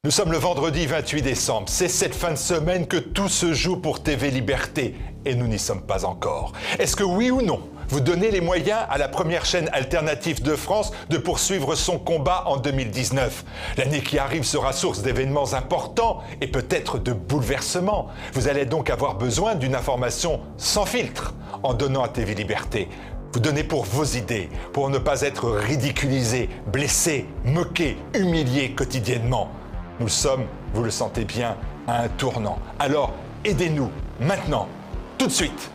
Nous sommes le vendredi 28 décembre. C'est cette fin de semaine que tout se joue pour TV Liberté. Et nous n'y sommes pas encore. Est-ce que oui ou non, vous donnez les moyens à la première chaîne alternative de France de poursuivre son combat en 2019? L'année qui arrive sera source d'événements importants et peut-être de bouleversements. Vous allez donc avoir besoin d'une information sans filtre en donnant à TV Liberté. Vous donnez pour vos idées, pour ne pas être ridiculisé, blessé, moqué, humilié quotidiennement. Nous sommes, vous le sentez bien, à un tournant. Alors, aidez-nous, maintenant, tout de suite.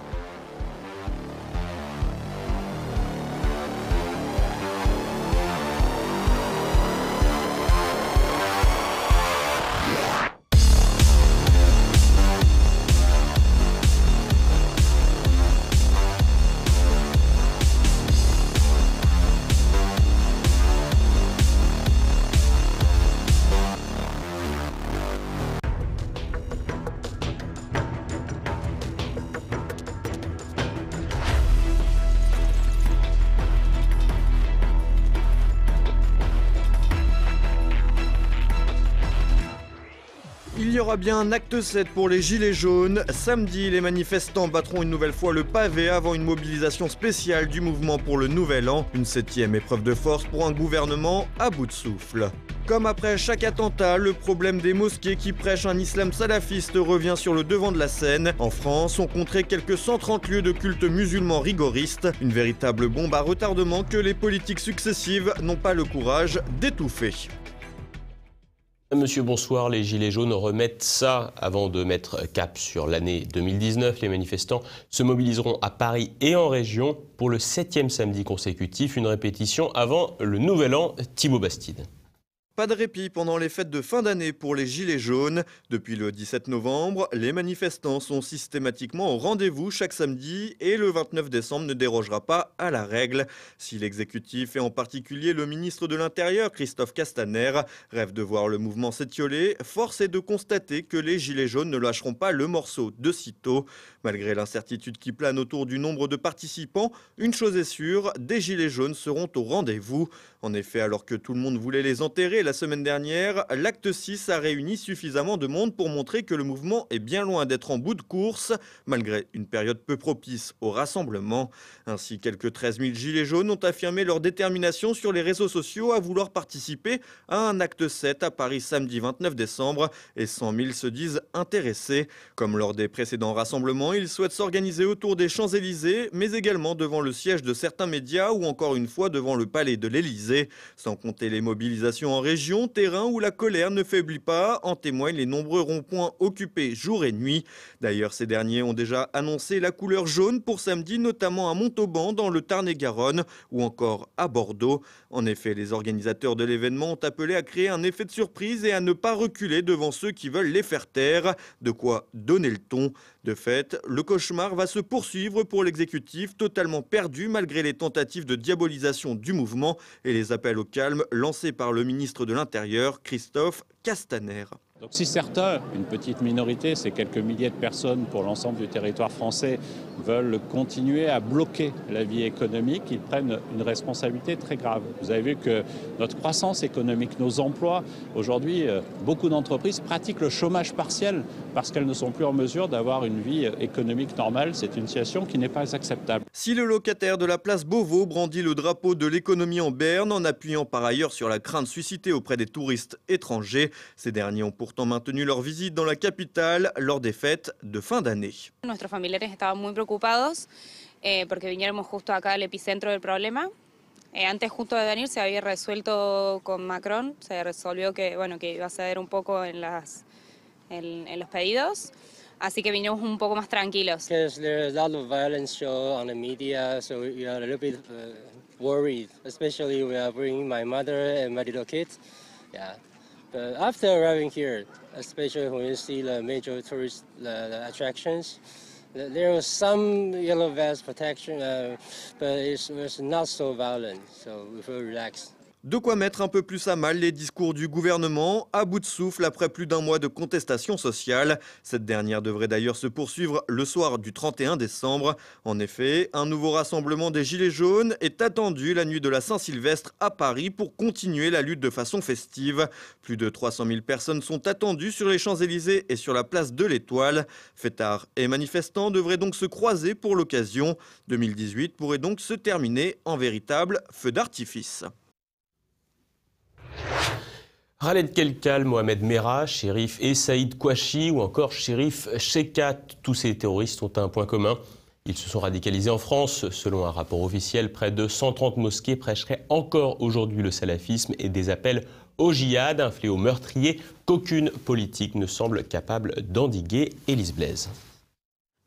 Il y aura bien un acte 7 pour les Gilets jaunes. Samedi, les manifestants battront une nouvelle fois le pavé avant une mobilisation spéciale du mouvement pour le Nouvel An. Une 7e épreuve de force pour un gouvernement à bout de souffle. Comme après chaque attentat, le problème des mosquées qui prêchent un islam salafiste revient sur le devant de la scène. En France, on compterait quelques 130 lieux de culte musulmans rigoristes. Une véritable bombe à retardement que les politiques successives n'ont pas le courage d'étouffer. Monsieur, bonsoir. Les Gilets jaunes remettent ça avant de mettre cap sur l'année 2019. Les manifestants se mobiliseront à Paris et en région pour le 7e samedi consécutif. Une répétition avant le Nouvel An. Thibaut Bastide. Pas de répit pendant les fêtes de fin d'année pour les Gilets jaunes. Depuis le 17 novembre, les manifestants sont systématiquement au rendez-vous chaque samedi et le 29 décembre ne dérogera pas à la règle. Si l'exécutif et en particulier le ministre de l'Intérieur, Christophe Castaner, rêve de voir le mouvement s'étioler, force est de constater que les Gilets jaunes ne lâcheront pas le morceau de sitôt. Malgré l'incertitude qui plane autour du nombre de participants, une chose est sûre, des Gilets jaunes seront au rendez-vous. En effet, alors que tout le monde voulait les enterrer la semaine dernière, l'acte 6 a réuni suffisamment de monde pour montrer que le mouvement est bien loin d'être en bout de course, malgré une période peu propice au rassemblement. Ainsi, quelques 13 000 gilets jaunes ont affirmé leur détermination sur les réseaux sociaux à vouloir participer à un acte 7 à Paris samedi 29 décembre et 100 000 se disent intéressés. Comme lors des précédents rassemblements, ils souhaitent s'organiser autour des Champs-Élysées, mais également devant le siège de certains médias ou encore une fois devant le palais de l'Élysée. Sans compter les mobilisations en région, terrain où la colère ne faiblit pas, en témoignent les nombreux ronds-points occupés jour et nuit. D'ailleurs, ces derniers ont déjà annoncé la couleur jaune pour samedi, notamment à Montauban, dans le Tarn-et-Garonne, ou encore à Bordeaux. En effet, les organisateurs de l'événement ont appelé à créer un effet de surprise et à ne pas reculer devant ceux qui veulent les faire taire. De quoi donner le ton. De fait, le cauchemar va se poursuivre pour l'exécutif, totalement perdu malgré les tentatives de diabolisation du mouvement et les appels au calme lancés par le ministre de l'Intérieur, Christophe Castaner. Donc, si certains, une petite minorité, c'est quelques milliers de personnes pour l'ensemble du territoire français, veulent continuer à bloquer la vie économique, ils prennent une responsabilité très grave. Vous avez vu que notre croissance économique, nos emplois, aujourd'hui, beaucoup d'entreprises pratiquent le chômage partiel parce qu'elles ne sont plus en mesure d'avoir une vie économique normale. C'est une situation qui n'est pas acceptable. Si le locataire de la place Beauvau brandit le drapeau de l'économie en berne, en appuyant par ailleurs sur la crainte suscitée auprès des touristes étrangers, ces derniers ont pourtant maintenu leur visite dans la capitale lors des fêtes de fin d'année. Nuestros familiares estaban muy preocupados porque viniéramos justo acá al epicentro del problema. Antes justo de venir se había resuelto con Macron, se resolvió que, bueno, que iba a ceder un poco en los pedidos. Así que vinimos un poco más tranquilos. Because there's a lot of violence show on the media, so we are a little bit worried. Especially we are bringing my mother and my little kids. Yeah. But after arriving here, especially when you see the major tourist attractions, there was some yellow vest protection, but it was not so violent, so we feel relaxed. De quoi mettre un peu plus à mal les discours du gouvernement, à bout de souffle après plus d'un mois de contestation sociale. Cette dernière devrait d'ailleurs se poursuivre le soir du 31 décembre. En effet, un nouveau rassemblement des Gilets jaunes est attendu la nuit de la Saint-Sylvestre à Paris pour continuer la lutte de façon festive. Plus de 300 000 personnes sont attendues sur les Champs-Élysées et sur la place de l'Étoile. Fêtards et manifestants devraient donc se croiser pour l'occasion. 2018 pourrait donc se terminer en véritable feu d'artifice. Khaled Kelkal, Mohamed Merah, Cherif et Saïd Kouachi ou encore Cherif Shekat, tous ces terroristes ont un point commun. Ils se sont radicalisés en France. Selon un rapport officiel, près de 130 mosquées prêcheraient encore aujourd'hui le salafisme et des appels au djihad, un fléau meurtrier qu'aucune politique ne semble capable d'endiguer. Élise Blaise.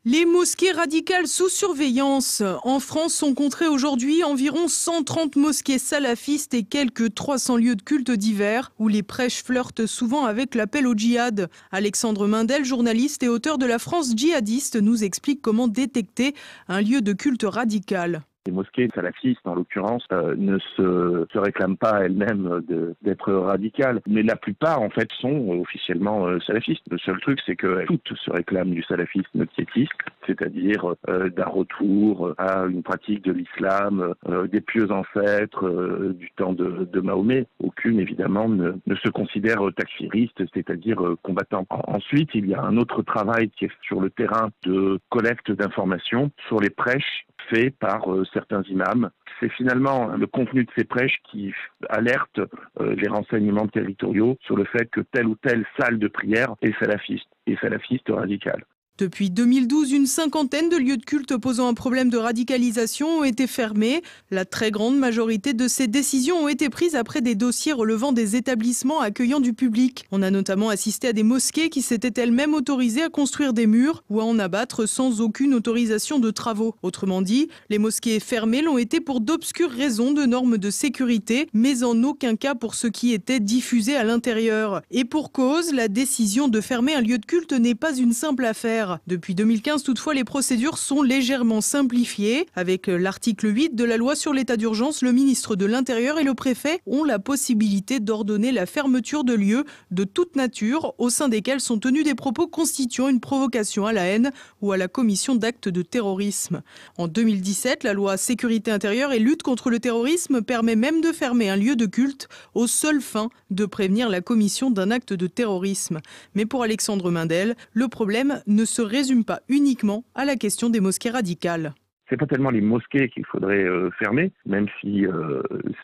Les mosquées radicales sous surveillance. En France sont comptées aujourd'hui environ 130 mosquées salafistes et quelques 300 lieux de culte divers où les prêches flirtent souvent avec l'appel au djihad. Alexandre Mindel, journaliste et auteur de La France djihadiste, nous explique comment détecter un lieu de culte radical. Les mosquées salafistes, en l'occurrence, ne se réclament pas elles-mêmes d'être radicales. Mais la plupart, en fait, sont officiellement salafistes. Le seul truc, c'est que toutes se réclament du salafisme quiétiste, c'est-à-dire d'un retour à une pratique de l'islam, des pieux ancêtres du temps de Mahomet. Aucune, évidemment, ne se considère takfiriste, c'est-à-dire combattant. Ensuite, il y a un autre travail qui est sur le terrain de collecte d'informations sur les prêches faits par certains imams. C'est finalement le contenu de ces prêches qui alerte les renseignements territoriaux sur le fait que telle ou telle salle de prière est salafiste radicale. Depuis 2012, une cinquantaine de lieux de culte posant un problème de radicalisation ont été fermés. La très grande majorité de ces décisions ont été prises après des dossiers relevant des établissements accueillant du public. On a notamment assisté à des mosquées qui s'étaient elles-mêmes autorisées à construire des murs ou à en abattre sans aucune autorisation de travaux. Autrement dit, les mosquées fermées l'ont été pour d'obscures raisons de normes de sécurité, mais en aucun cas pour ce qui était diffusé à l'intérieur. Et pour cause, la décision de fermer un lieu de culte n'est pas une simple affaire. Depuis 2015, toutefois, les procédures sont légèrement simplifiées. Avec l'article 8 de la loi sur l'état d'urgence, le ministre de l'Intérieur et le préfet ont la possibilité d'ordonner la fermeture de lieux de toute nature au sein desquels sont tenus des propos constituant une provocation à la haine ou à la commission d'actes de terrorisme. En 2017, la loi sécurité intérieure et lutte contre le terrorisme permet même de fermer un lieu de culte aux seules fins de prévenir la commission d'un acte de terrorisme. Mais pour Alexandre Mindel, le problème ne se résume pas uniquement à la question des mosquées radicales. C'est pas tellement les mosquées qu'il faudrait fermer, même si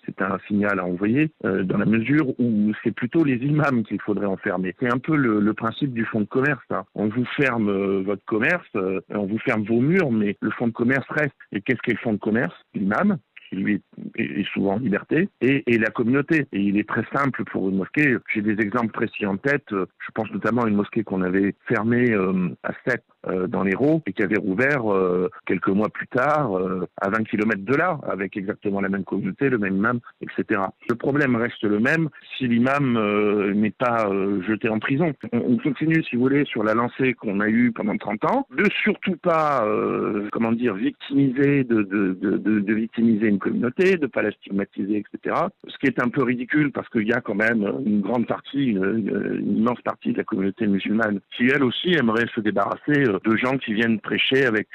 c'est un signal à envoyer, dans la mesure où c'est plutôt les imams qu'il faudrait enfermer. C'est un peu le principe du fonds de commerce. Hein. On vous ferme votre commerce, on vous ferme vos murs, mais le fonds de commerce reste. Et qu'est-ce qu'est le fonds de commerce? L'imam, qui lui est souvent en liberté, et la communauté. Et il est très simple pour une mosquée. J'ai des exemples précis en tête. Je pense notamment à une mosquée qu'on avait fermée à Sète, dans l'Hérault, et qui avait rouvert quelques mois plus tard, à 20 km de là, avec exactement la même communauté, le même imam, etc. Le problème reste le même si l'imam n'est pas jeté en prison. On continue, si vous voulez, sur la lancée qu'on a eue pendant 30 ans, de surtout pas, victimiser, de victimiser une communauté, de ne pas la stigmatiser, etc. Ce qui est un peu ridicule parce qu'il y a quand même une grande partie, une immense partie de la communauté musulmane qui, elle aussi, aimerait se débarrasser de gens qui viennent prêcher avec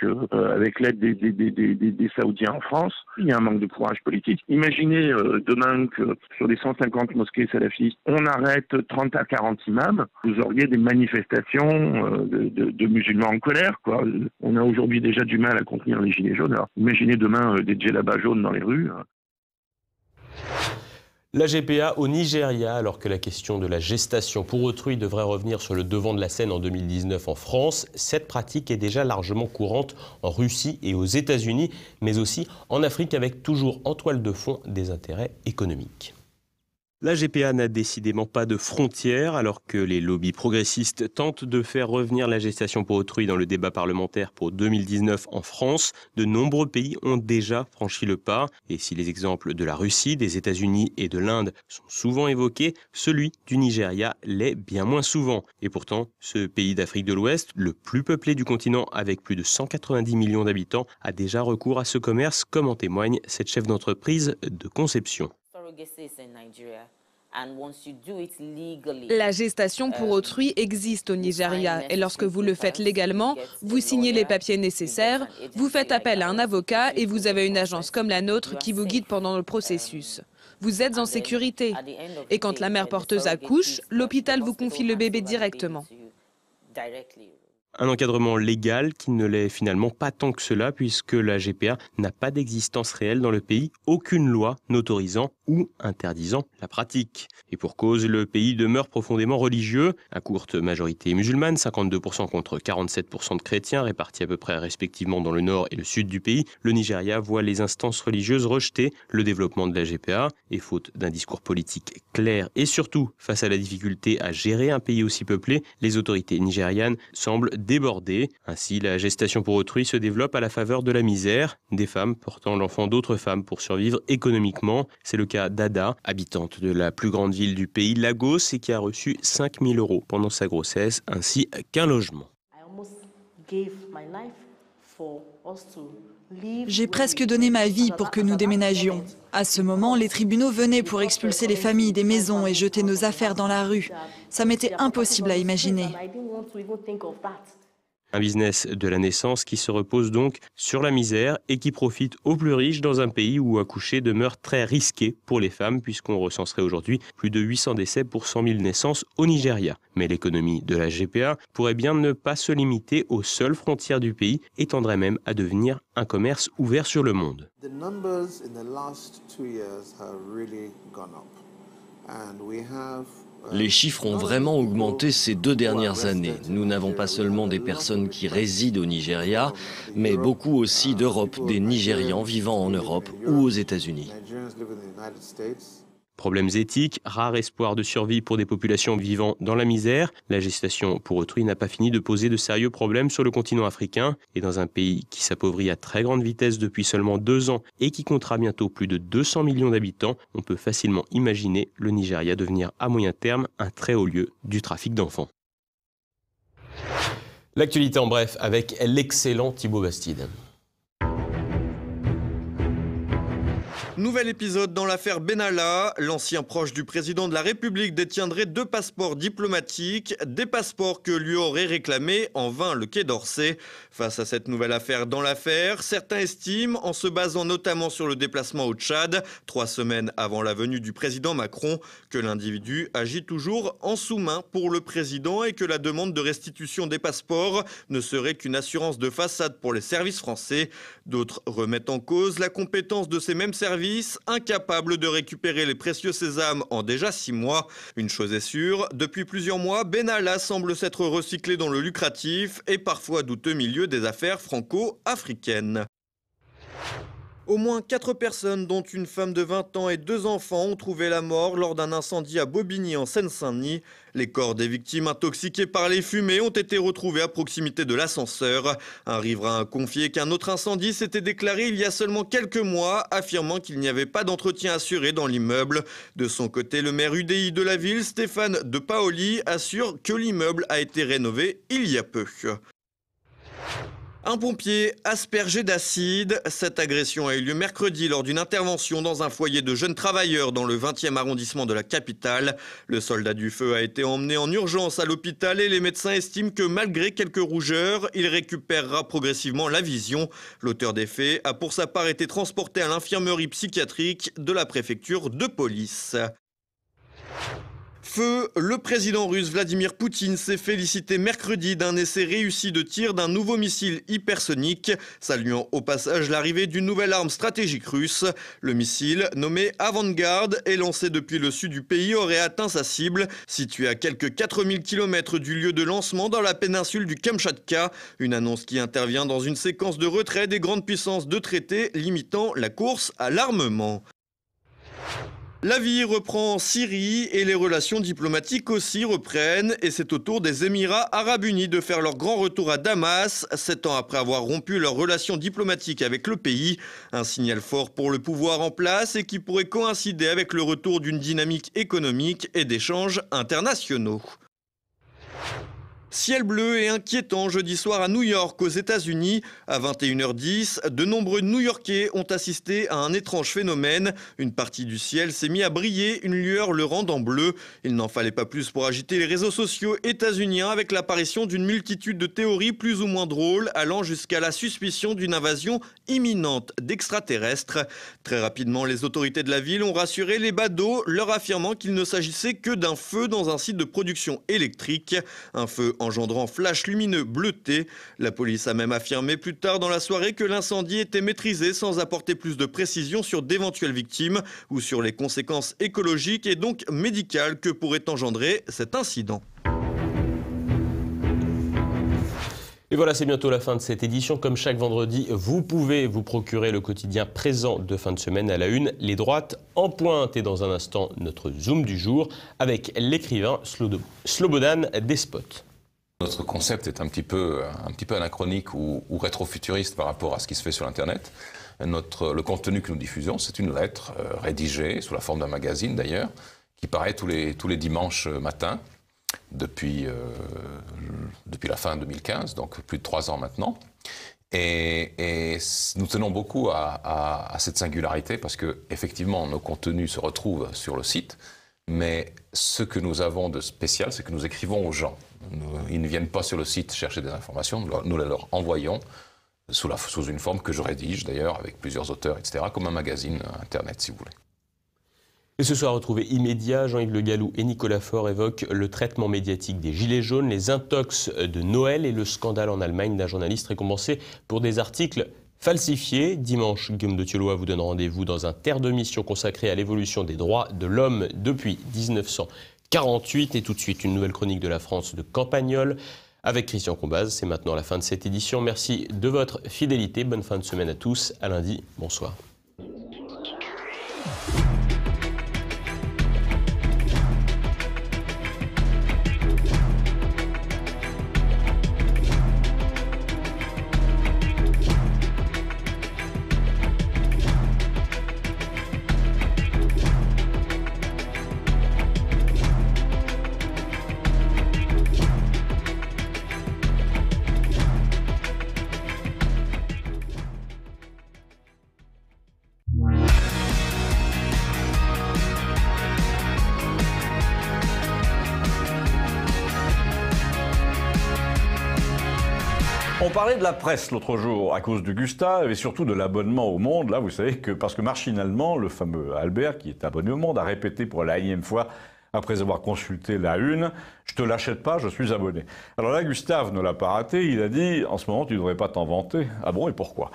l'aide des Saoudiens en France. Il y a un manque de courage politique. Imaginez demain que sur les 150 mosquées salafistes, on arrête 30 à 40 imams. Vous auriez des manifestations de musulmans en colère, quoi. On a aujourd'hui déjà du mal à contenir les gilets jaunes. Alors, imaginez demain des djellabas jaunes dans les rues. La GPA au Nigeria, alors que la question de la gestation pour autrui devrait revenir sur le devant de la scène en 2019 en France, cette pratique est déjà largement courante en Russie et aux États-Unis, mais aussi en Afrique avec toujours en toile de fond des intérêts économiques. La GPA n'a décidément pas de frontières alors que les lobbies progressistes tentent de faire revenir la gestation pour autrui dans le débat parlementaire pour 2019 en France. De nombreux pays ont déjà franchi le pas. Et si les exemples de la Russie, des États-Unis et de l'Inde sont souvent évoqués, celui du Nigeria l'est bien moins souvent. Et pourtant, ce pays d'Afrique de l'Ouest, le plus peuplé du continent avec plus de 190 millions d'habitants, a déjà recours à ce commerce, comme en témoigne cette chef d'entreprise de conception. La gestation pour autrui existe au Nigeria et lorsque vous le faites légalement, vous signez les papiers nécessaires, vous faites appel à un avocat et vous avez une agence comme la nôtre qui vous guide pendant le processus. Vous êtes en sécurité. Et quand la mère porteuse accouche, l'hôpital vous confie le bébé directement. Un encadrement légal qui ne l'est finalement pas tant que cela puisque la GPA n'a pas d'existence réelle dans le pays, aucune loi n'autorisant ou interdisant la pratique. Et pour cause, le pays demeure profondément religieux, à courte majorité musulmane, 52% contre 47% de chrétiens, répartis à peu près respectivement dans le nord et le sud du pays. Le Nigeria voit les instances religieuses rejeter le développement de la GPA et faute d'un discours politique clair et surtout face à la difficulté à gérer un pays aussi peuplé, les autorités nigérianes semblent débordées. Ainsi, la gestation pour autrui se développe à la faveur de la misère, des femmes portant l'enfant d'autres femmes pour survivre économiquement. C'est le cas d'Ada, habitante de la plus grande ville du pays, Lagos, et qui a reçu 5 000 € pendant sa grossesse, ainsi qu'un logement. J'ai presque donné ma vie pour que nous déménagions. À ce moment, les tribunaux venaient pour expulser les familles des maisons et jeter nos affaires dans la rue. Ça m'était impossible à imaginer. Un business de la naissance qui se repose donc sur la misère et qui profite aux plus riches dans un pays où accoucher demeure très risqué pour les femmes puisqu'on recenserait aujourd'hui plus de 800 décès pour 100 000 naissances au Nigeria. Mais l'économie de la GPA pourrait bien ne pas se limiter aux seules frontières du pays et tendrait même à devenir un commerce ouvert sur le monde. Les chiffres ont vraiment augmenté ces 2 dernières années. Nous n'avons pas seulement des personnes qui résident au Nigeria, mais beaucoup aussi d'Europe, des Nigérians vivant en Europe ou aux États-Unis. Problèmes éthiques, rare espoir de survie pour des populations vivant dans la misère. La gestation pour autrui n'a pas fini de poser de sérieux problèmes sur le continent africain. Et dans un pays qui s'appauvrit à très grande vitesse depuis seulement 2 ans et qui comptera bientôt plus de 200 millions d'habitants, on peut facilement imaginer le Nigeria devenir à moyen terme un très haut lieu du trafic d'enfants. L'actualité en bref avec l'excellent Thibaut Bastide. Nouvel épisode dans l'affaire Benalla. L'ancien proche du président de la République détiendrait 2 passeports diplomatiques, des passeports que lui aurait réclamés en vain le Quai d'Orsay. Face à cette nouvelle affaire dans l'affaire, certains estiment, en se basant notamment sur le déplacement au Tchad, 3 semaines avant la venue du président Macron, que l'individu agit toujours en sous-main pour le président et que la demande de restitution des passeports ne serait qu'une assurance de façade pour les services français. D'autres remettent en cause la compétence de ces mêmes services, incapable de récupérer les précieux sésames en déjà 6 mois. Une chose est sûre, depuis plusieurs mois, Benalla semble s'être recyclé dans le lucratif et parfois douteux milieu des affaires franco-africaines. Au moins 4 personnes, dont une femme de 20 ans et 2 enfants, ont trouvé la mort lors d'un incendie à Bobigny en Seine-Saint-Denis. Les corps des victimes intoxiquées par les fumées ont été retrouvés à proximité de l'ascenseur. Un riverain a confié qu'un autre incendie s'était déclaré il y a seulement quelques mois, affirmant qu'il n'y avait pas d'entretien assuré dans l'immeuble. De son côté, le maire UDI de la ville, Stéphane De Paoli, assure que l'immeuble a été rénové il y a peu. Un pompier aspergé d'acide. Cette agression a eu lieu mercredi lors d'une intervention dans un foyer de jeunes travailleurs dans le 20e arrondissement de la capitale. Le soldat du feu a été emmené en urgence à l'hôpital et les médecins estiment que malgré quelques rougeurs, il récupérera progressivement la vision. L'auteur des faits a pour sa part été transporté à l'infirmerie psychiatrique de la préfecture de police. Feu, le président russe Vladimir Poutine s'est félicité mercredi d'un essai réussi de tir d'un nouveau missile hypersonique, saluant au passage l'arrivée d'une nouvelle arme stratégique russe. Le missile, nommé Avangard, est lancé depuis le sud du pays, aurait atteint sa cible, située à quelques 4000 km du lieu de lancement dans la péninsule du Kamchatka. Une annonce qui intervient dans une séquence de retrait des grandes puissances de traités limitant la course à l'armement. La vie reprend en Syrie et les relations diplomatiques aussi reprennent et c'est au tour des Émirats arabes unis de faire leur grand retour à Damas, 7 ans après avoir rompu leurs relations diplomatiques avec le pays. Un signal fort pour le pouvoir en place et qui pourrait coïncider avec le retour d'une dynamique économique et d'échanges internationaux. Ciel bleu et inquiétant jeudi soir à New York, aux États-Unis. À 21h10, de nombreux New-Yorkais ont assisté à un étrange phénomène. Une partie du ciel s'est mise à briller, une lueur le rendant bleu. Il n'en fallait pas plus pour agiter les réseaux sociaux états-uniens avec l'apparition d'une multitude de théories plus ou moins drôles, allant jusqu'à la suspicion d'une invasion imminente d'extraterrestres. Très rapidement, les autorités de la ville ont rassuré les badauds, leur affirmant qu'il ne s'agissait que d'un feu dans un site de production électrique. Un feu engendrant flash lumineux bleuté. La police a même affirmé plus tard dans la soirée que l'incendie était maîtrisé sans apporter plus de précision sur d'éventuelles victimes ou sur les conséquences écologiques et donc médicales que pourrait engendrer cet incident. Et voilà, c'est bientôt la fin de cette édition. Comme chaque vendredi, vous pouvez vous procurer le quotidien présent de fin de semaine à la une, les droites en pointe. Et dans un instant, notre Zoom du jour avec l'écrivain Slobodan Despot. Notre concept est un petit peu anachronique ou rétrofuturiste par rapport à ce qui se fait sur Internet. Le contenu que nous diffusons, c'est une lettre rédigée sous la forme d'un magazine d'ailleurs, qui paraît tous les dimanches matins depuis la fin 2015, donc plus de 3 ans maintenant. Et nous tenons beaucoup à cette singularité parce que effectivement nos contenus se retrouvent sur le site, mais ce que nous avons de spécial, c'est que nous écrivons aux gens. Ils ne viennent pas sur le site chercher des informations, nous les leur envoyons sous une forme que je rédige d'ailleurs avec plusieurs auteurs, etc., comme un magazine internet si vous voulez. Et ce soir, retrouvé immédiat, Jean-Yves Le Gallou et Nicolas Faure évoquent le traitement médiatique des Gilets jaunes, les intox de Noël et le scandale en Allemagne d'un journaliste récompensé pour des articles falsifiés. Dimanche, Guillaume de Thieulois vous donne rendez-vous dans un terre de mission consacré à l'évolution des droits de l'homme depuis 1948. Et tout de suite, une nouvelle chronique de la France de Campagnol avec Christian Combaz. C'est maintenant la fin de cette édition. Merci de votre fidélité. Bonne fin de semaine à tous. À lundi. Bonsoir. On parlait de la presse l'autre jour à cause de Gustave et surtout de l'abonnement au Monde. Là, vous savez que parce que machinalement, le fameux Albert, qui est abonné au Monde, a répété pour la énième fois, après avoir consulté la une, « Je te l'achète pas, je suis abonné ». Alors là, Gustave ne l'a pas raté, il a dit « En ce moment, tu ne devrais pas t'en vanter ». Ah bon, et pourquoi ?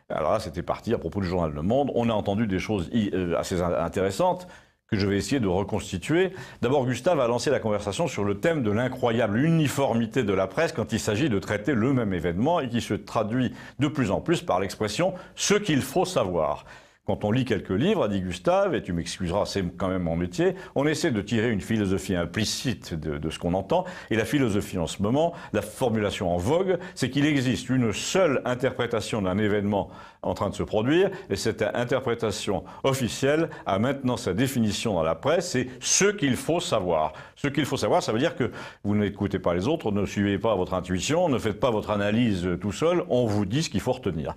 Alors là, c'était parti à propos du journal Le Monde. On a entendu des choses assez intéressantes que je vais essayer de reconstituer. D'abord, Gustave a lancé la conversation sur le thème de l'incroyable uniformité de la presse quand il s'agit de traiter le même événement et qui se traduit de plus en plus par l'expression « ce qu'il faut savoir ». Quand on lit quelques livres, a dit Gustave, et tu m'excuseras, c'est quand même mon métier, on essaie de tirer une philosophie implicite de ce qu'on entend. Et la philosophie en ce moment, la formulation en vogue, c'est qu'il existe une seule interprétation d'un événement en train de se produire, et cette interprétation officielle a maintenant sa définition dans la presse, c'est ce qu'il faut savoir. Ce qu'il faut savoir, ça veut dire que vous n'écoutez pas les autres, ne suivez pas votre intuition, ne faites pas votre analyse tout seul, on vous dit ce qu'il faut retenir.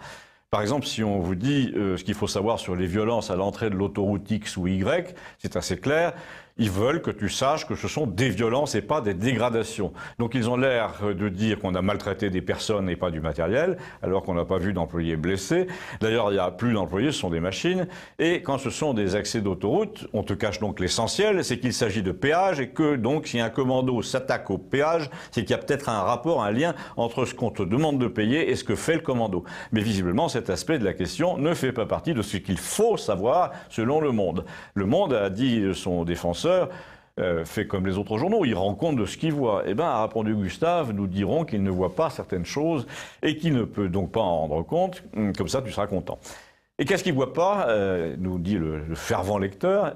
Par exemple, si on vous dit ce qu'il faut savoir sur les violences à l'entrée de l'autoroute X ou Y, c'est assez clair. Ils veulent que tu saches que ce sont des violences et pas des dégradations. Donc ils ont l'air de dire qu'on a maltraité des personnes et pas du matériel, alors qu'on n'a pas vu d'employés blessés. D'ailleurs, il n'y a plus d'employés, ce sont des machines. Et quand ce sont des accès d'autoroute, on te cache donc l'essentiel, c'est qu'il s'agit de péage et que donc si un commando s'attaque au péage, c'est qu'il y a peut-être un rapport, un lien entre ce qu'on te demande de payer et ce que fait le commando. Mais visiblement, cet aspect de la question ne fait pas partie de ce qu'il faut savoir selon Le Monde. Le Monde a dit son défenseur, fait comme les autres journaux, il rend compte de ce qu'il voit. Eh bien, a répondu Gustave, nous dirons qu'il ne voit pas certaines choses et qu'il ne peut donc pas en rendre compte. Comme ça, tu seras content. Et qu'est-ce qu'il ne voit pas, nous dit le fervent lecteur,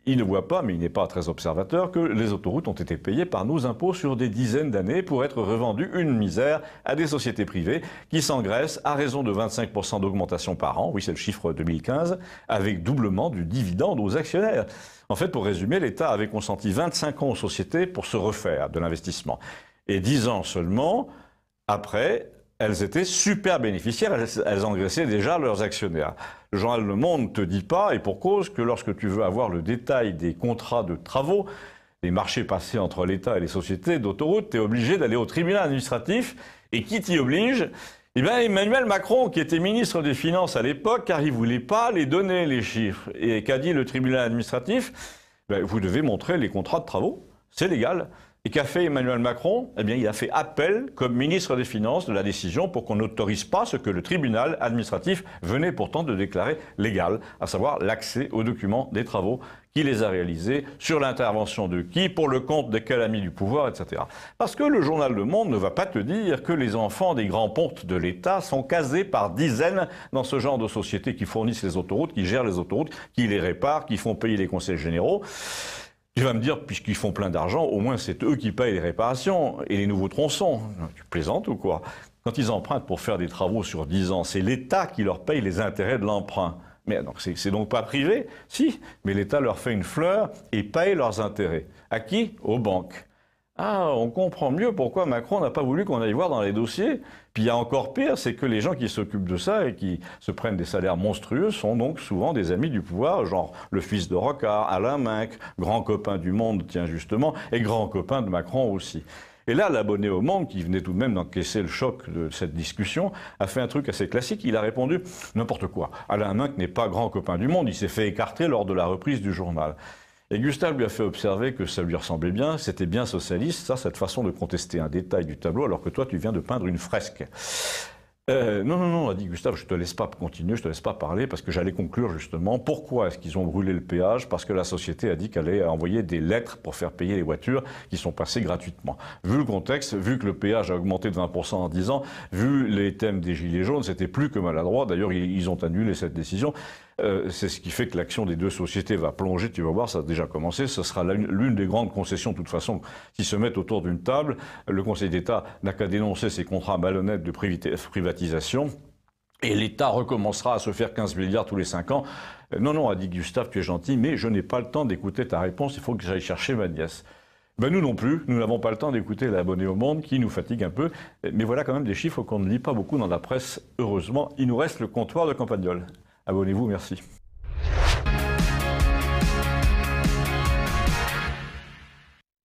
Il ne voit pas, mais il n'est pas très observateur, que les autoroutes ont été payées par nos impôts sur des dizaines d'années pour être revendues une misère à des sociétés privées qui s'engraissent à raison de 25% d'augmentation par an, oui c'est le chiffre 2015, avec doublement du dividende aux actionnaires. En fait, pour résumer, l'État avait consenti 25 ans aux sociétés pour se refaire de l'investissement. Et 10 ans seulement après, elles étaient super bénéficiaires, elles engraissaient déjà leurs actionnaires. Le journal Le Monde ne te dit pas, et pour cause, que lorsque tu veux avoir le détail des contrats de travaux, des marchés passés entre l'État et les sociétés d'autoroutes, tu es obligé d'aller au tribunal administratif. Et qui t'y oblige? Eh bien, Emmanuel Macron, qui était ministre des Finances à l'époque, car il ne voulait pas les donner, les chiffres. Et qu'a dit le tribunal administratif? Vous devez montrer les contrats de travaux, c'est légal. Et qu'a fait Emmanuel Macron? Eh bien, il a fait appel comme ministre des Finances de la décision pour qu'on n'autorise pas ce que le tribunal administratif venait pourtant de déclarer légal, à savoir l'accès aux documents des travaux. Qui les a réalisés, sur l'intervention de qui, pour le compte de quel ami du pouvoir, etc. Parce que le journal Le Monde ne va pas te dire que les enfants des grands pontes de l'État sont casés par dizaines dans ce genre de sociétés qui fournissent les autoroutes, qui gèrent les autoroutes, qui les réparent, qui font payer les conseils généraux. Tu vas me dire, puisqu'ils font plein d'argent, au moins c'est eux qui payent les réparations et les nouveaux tronçons. Tu plaisantes ou quoi? Quand ils empruntent pour faire des travaux sur 10 ans, c'est l'État qui leur paye les intérêts de l'emprunt. Mais c'est donc pas privé? Si, mais l'État leur fait une fleur et paye leurs intérêts. À qui? Aux banques. Ah, on comprend mieux pourquoi Macron n'a pas voulu qu'on aille voir dans les dossiers. Puis il y a encore pire, c'est que les gens qui s'occupent de ça et qui se prennent des salaires monstrueux sont donc souvent des amis du pouvoir, genre le fils de Rocard, Alain Minc, grand copain du Monde, tiens justement, et grand copain de Macron aussi. Et là, l'abonné au Monde, qui venait tout de même d'encaisser le choc de cette discussion, a fait un truc assez classique. Il a répondu « n'importe quoi. Alain Minc n'est pas grand copain du Monde. Il s'est fait écarter lors de la reprise du journal. » Et Gustave lui a fait observer que ça lui ressemblait bien, c'était bien socialiste, ça, cette façon de contester un détail du tableau, alors que toi, tu viens de peindre une fresque. Non, a dit Gustave, je te laisse pas continuer, je te laisse pas parler, parce que j'allais conclure justement. Pourquoi est-ce qu'ils ont brûlé le péage? Parce que la société a dit qu'elle allait envoyer des lettres pour faire payer les voitures qui sont passées gratuitement. Vu le contexte, vu que le péage a augmenté de 20% en 10 ans, vu les thèmes des Gilets jaunes, c'était plus que maladroit. D'ailleurs, ils ont annulé cette décision. C'est ce qui fait que l'action des deux sociétés va plonger, tu vas voir, ça a déjà commencé, ce sera l'une des grandes concessions de toute façon, s'ils se mettent autour d'une table. Le Conseil d'État n'a qu'à dénoncer ces contrats malhonnêtes de privatisation, et l'État recommencera à se faire 15 milliards tous les 5 ans. Non, a dit Gustave, tu es gentil, mais je n'ai pas le temps d'écouter ta réponse, il faut que j'aille chercher ma nièce. Nous non plus, nous n'avons pas le temps d'écouter l'abonné au Monde qui nous fatigue un peu, mais voilà quand même des chiffres qu'on ne lit pas beaucoup dans la presse, heureusement. Il nous reste le comptoir de Campagnol. Abonnez-vous, merci.